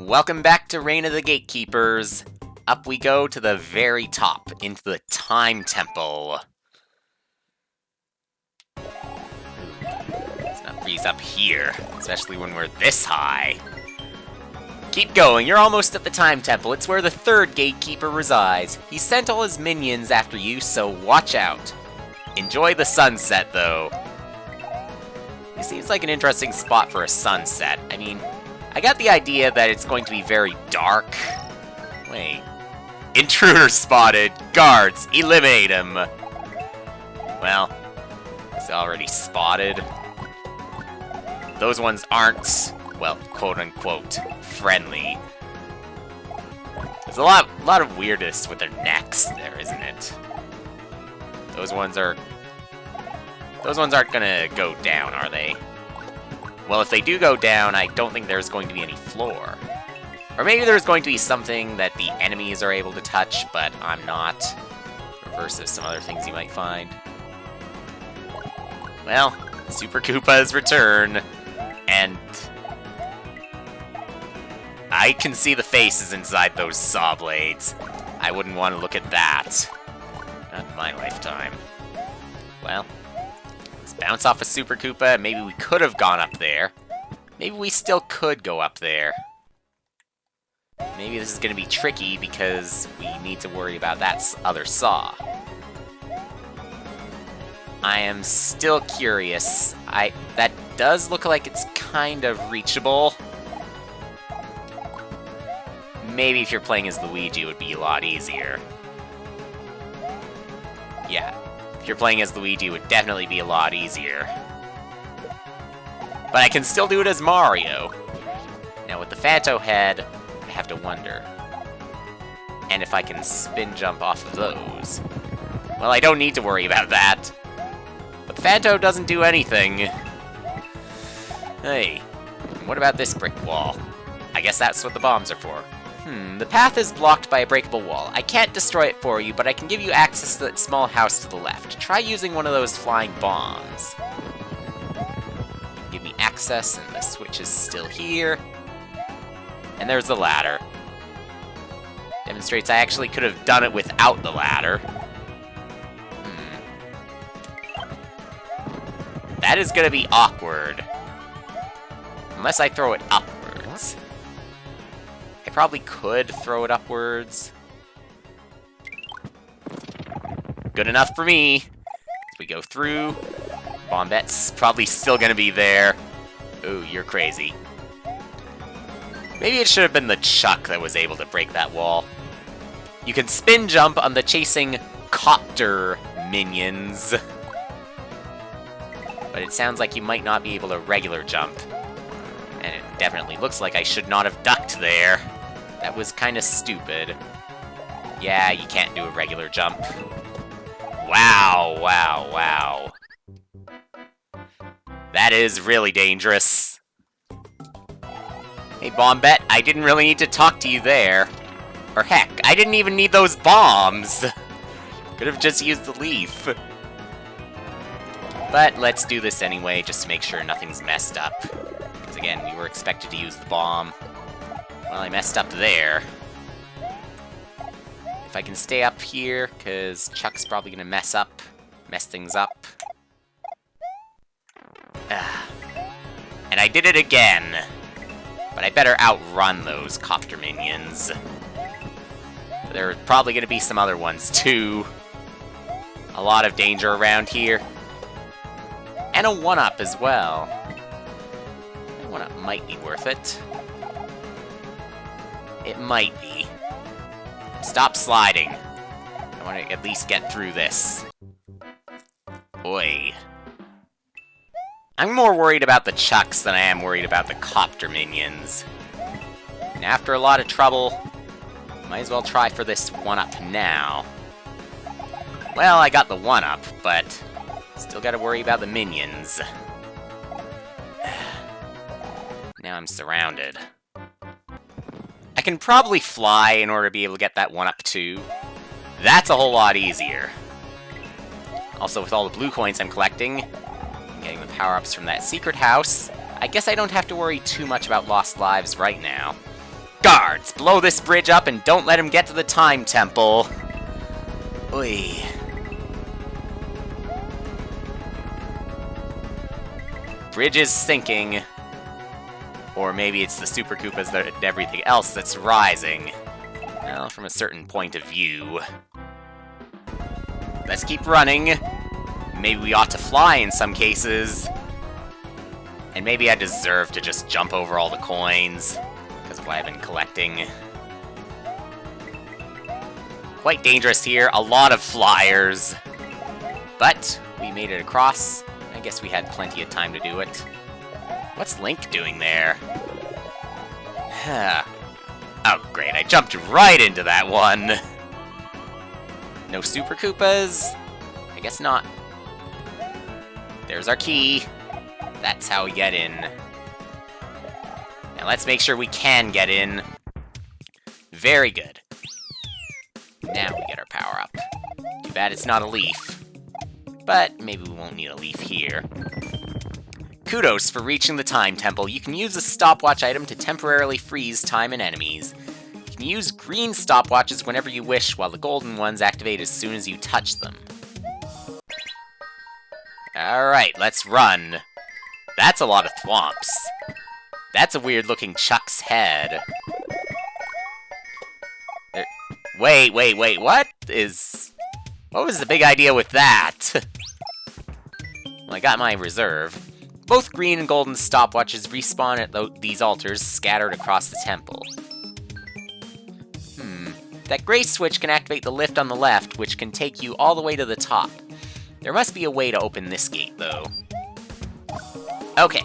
Welcome back to Reign of the Gatekeepers. Up we go to the very top, into the Time Temple. Let's not freeze up here, especially when we're this high. Keep going, you're almost at the Time Temple. It's where the third Gatekeeper resides. He sent all his minions after you, so watch out. Enjoy the sunset, though. It seems like an interesting spot for a sunset. I mean, I got the idea that it's going to be very dark. Wait. Intruder spotted! Guards, eliminate him! Well, it's already spotted. Those ones aren't, well, quote-unquote, friendly. There's a lot of weirdness with their necks there, isn't it? Those ones aren't gonna go down, are they? Well, if they do go down, I don't think there's going to be any floor. Or maybe there's going to be something that the enemies are able to touch, but I'm not. Versus some other things you might find. Well, Super Koopa's return. And I can see the faces inside those saw blades. I wouldn't want to look at that. Not in my lifetime. Well, let's bounce off a Super Koopa. Maybe we could have gone up there. Maybe we still could go up there. Maybe this is going to be tricky because we need to worry about that other saw. I am still curious. That does look like it's kind of reachable. Maybe if you're playing as Luigi, it would be a lot easier. Yeah, if you're playing as Luigi, it would definitely be a lot easier. But I can still do it as Mario. Now with the Phanto head, I have to wonder. And if I can spin jump off of those. Well, I don't need to worry about that. But Phanto doesn't do anything. Hey, what about this brick wall? I guess that's what the bombs are for. The path is blocked by a breakable wall. I can't destroy it for you, but I can give you access to that small house to the left. Try using one of those flying bombs. Give me access, and the switch is still here. And there's the ladder. Demonstrates I actually could have done it without the ladder. That is gonna be awkward. Unless I throw it upwards. I probably could throw it upwards. Good enough for me. As we go through. Bombette's probably still gonna be there. Ooh, you're crazy. Maybe it should have been the Chuck that was able to break that wall. You can spin jump on the chasing copter minions. But it sounds like you might not be able to regular jump. And it definitely looks like I should not have ducked there. That was kind of stupid. Yeah, you can't do a regular jump. Wow, wow, wow. That is really dangerous. Hey, Bombette, I didn't really need to talk to you there. Or heck, I didn't even need those bombs. Could have just used the leaf. But let's do this anyway, just to make sure nothing's messed up. Because again, we were expected to use the bomb. Well, I messed up there. If I can stay up here, because Chuck's probably going to mess things up. And I did it again. But I better outrun those copter minions. There are probably going to be some other ones, too. A lot of danger around here. And a 1-up as well. A 1-up might be worth it. It might be. Stop sliding. I want to at least get through this. Oi. I'm more worried about the Chucks than I am worried about the copter minions. And after a lot of trouble, might as well try for this 1-up now. Well, I got the 1-up, but still gotta worry about the minions. Now I'm surrounded. I can probably fly in order to be able to get that 1-up too. That's a whole lot easier. Also, with all the blue coins I'm collecting, getting the power-ups from that secret house, I guess I don't have to worry too much about lost lives right now. Guards, blow this bridge up and don't let him get to the Time Temple. Oy. Bridge is sinking. Or maybe it's the Super Koopas and everything else that's rising. Well, from a certain point of view. Let's keep running. Maybe we ought to fly in some cases. And maybe I deserve to just jump over all the coins because of what I've been collecting. Quite dangerous here, a lot of flyers. But we made it across. I guess we had plenty of time to do it. What's Link doing there? Oh, great, I jumped right into that one. No Super Koopas? I guess not. There's our key. That's how we get in. Now let's make sure we can get in. Very good. Now we get our power-up. Too bad it's not a leaf. But maybe we won't need a leaf here. Kudos for reaching the Time Temple. You can use a stopwatch item to temporarily freeze time and enemies. You can use green stopwatches whenever you wish, while the golden ones activate as soon as you touch them. Alright, let's run. That's a lot of thwomps. That's a weird-looking Chuck's head. Wait, what was the big idea with that? Well, I got my reserve. Both green and golden stopwatches respawn at these altars scattered across the temple. That gray switch can activate the lift on the left, which can take you all the way to the top. There must be a way to open this gate, though. Okay.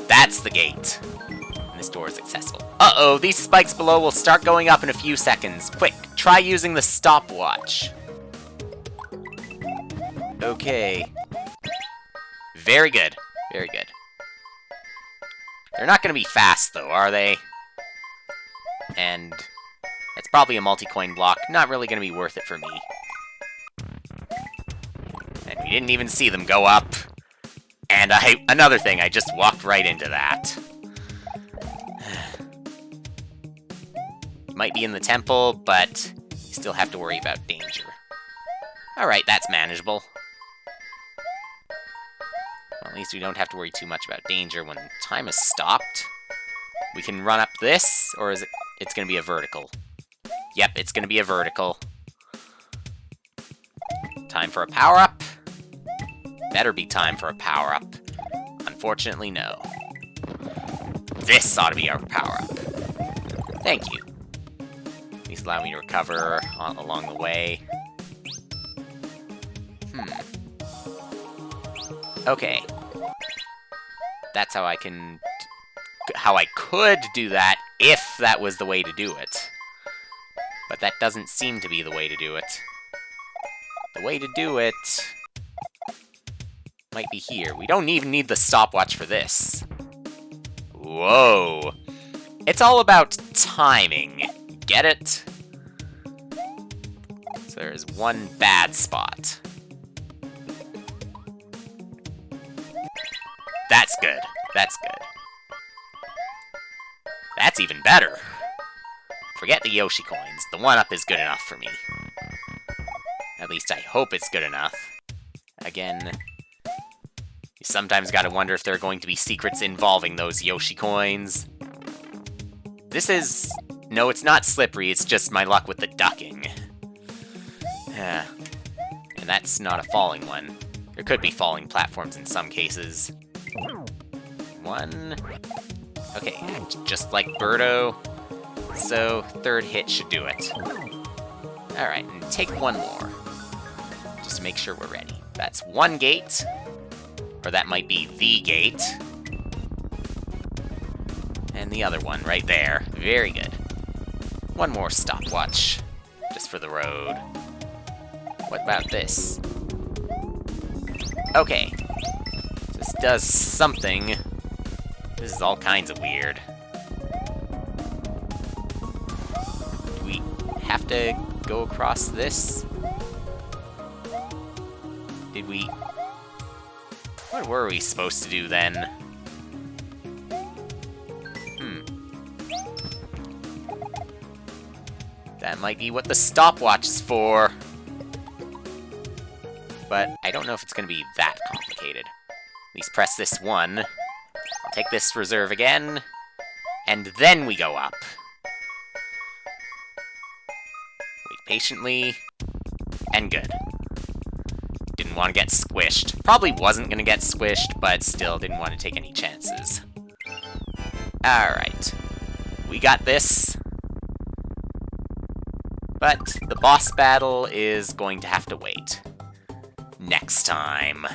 That's the gate. And this door is accessible. Uh-oh, these spikes below will start going up in a few seconds. Quick, try using the stopwatch. Okay. Very good. Very good. They're not going to be fast, though, are they? And it's probably a multi-coin block. Not really going to be worth it for me. And we didn't even see them go up. And another thing, I just walked right into that. Might be in the temple, but you still have to worry about danger. Alright, that's manageable. Well, at least we don't have to worry too much about danger when time has stopped. We can run up this, or is it's going to be a vertical? Yep, it's going to be a vertical. Time for a power-up. Better be time for a power-up. Unfortunately, no. This ought to be our power-up. Thank you. At least allow me to recover along the way. Okay. That's how I could do that if that was the way to do it. But that doesn't seem to be the way to do it. The way to do it might be here. We don't even need the stopwatch for this. Whoa. It's all about timing. Get it? So there's one bad spot. That's good. That's good. That's even better. Forget the Yoshi coins. The 1-up is good enough for me. At least I hope it's good enough. Again, you sometimes gotta wonder if there are going to be secrets involving those Yoshi coins. This is... No, it's not slippery, it's just my luck with the ducking. And that's not a falling one. There could be falling platforms in some cases. One... Okay, just like Birdo. So, third hit should do it. Alright, and take one more. Just to make sure we're ready. That's one gate. Or that might be the gate. And the other one right there. Very good. One more stopwatch. Just for the road. What about this? Okay. This does something. This is all kinds of weird. Do we have to go across this? Did we... What were we supposed to do then? might be what the stopwatch is for. But I don't know if it's going to be that complicated. At least press this one. I'll take this reserve again. And then we go up. Wait patiently. And good. Didn't want to get squished. Probably wasn't going to get squished, but still didn't want to take any chances. Alright. We got this. But the boss battle is going to have to wait. Next time.